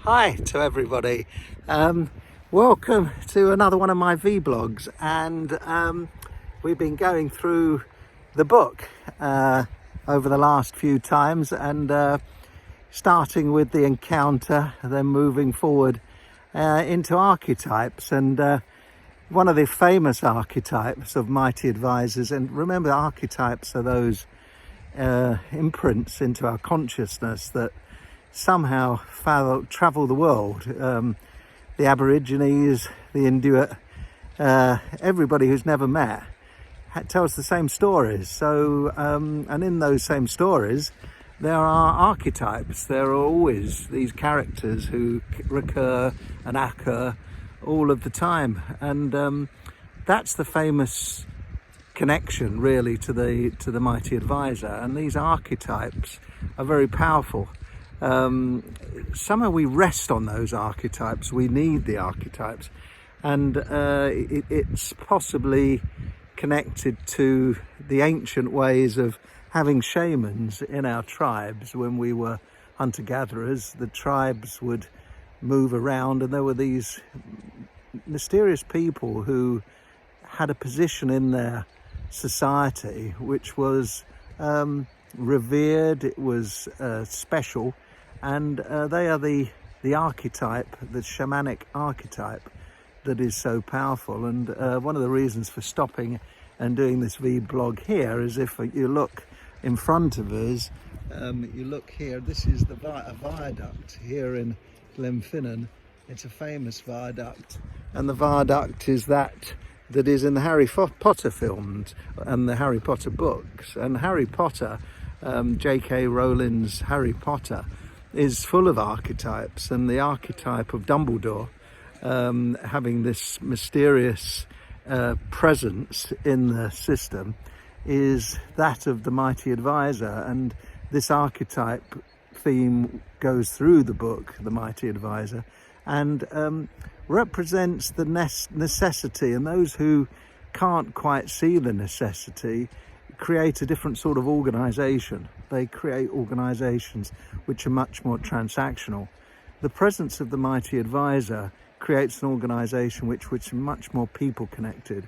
Hi to everybody. Welcome to another one of my vlogs, and we've been going through the book over the last few times, and starting with the encounter, then moving forward into archetypes. And one of the famous archetypes of Mighty Advisors, and remember, archetypes are those imprints into our consciousness that somehow travel the world. The Aborigines, the Inuit, everybody who's never met tells the same stories. So, and in those same stories, there are archetypes. There are always these characters who recur and occur all of the time, and that's the famous connection, really, to the Mighty Advisor. And these archetypes are very powerful. Somehow we rest on those archetypes. We need the archetypes, and it's possibly connected to the ancient ways of having shamans in our tribes. When we were hunter-gatherers, the tribes would move around, and there were these mysterious people who had a position in their society which was revered. It was special, and they are the archetype, the shamanic archetype, that is so powerful. And one of the reasons for stopping and doing this vlog here is, if you look in front of us, you look here, this is a viaduct here in Glenfinnan. It's a famous viaduct, and the viaduct is that is in the Harry Potter films and the Harry Potter books. And Harry Potter, J.K. Rowling's Harry Potter, is full of archetypes, and the archetype of Dumbledore, having this mysterious presence in the system, is that of the Mighty Advisor. And this archetype theme goes through the book, The Mighty Advisor, and represents the necessity, and those who can't quite see the necessity create a different sort of organization. They create organizations which are much more transactional. The presence of the Mighty Advisor creates an organization which is much more people connected,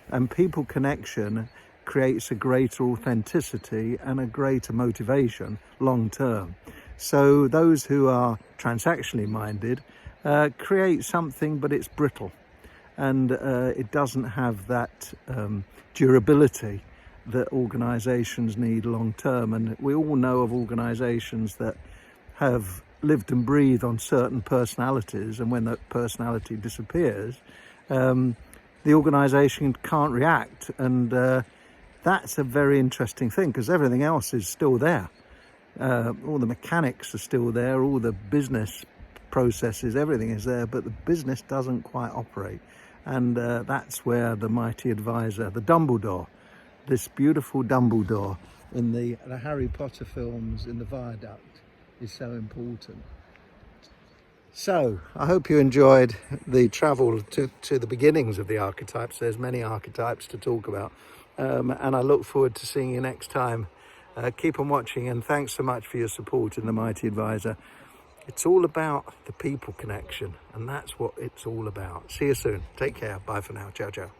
and people connection creates a greater authenticity and a greater motivation long term. So those who are transactionally minded create something, but it's brittle, and it doesn't have that durability that organizations need long term. And we all know of organizations that have lived and breathed on certain personalities, and when that personality disappears, the organization can't react. And that's a very interesting thing, because everything else is still there. All the mechanics are still there, all the business processes, everything is there, but the business doesn't quite operate. And that's where the Mighty Advisor, the Dumbledore, this beautiful Dumbledore in the Harry Potter films, in the viaduct, is so important. So I hope you enjoyed the travel to the beginnings of the archetypes. There's many archetypes to talk about, and I look forward to seeing you next time. Keep on watching, and thanks so much for your support in the Mighty Advisor. It's all about the people connection, and that's what it's all about. See you soon. Take care. Bye for now. Ciao, ciao.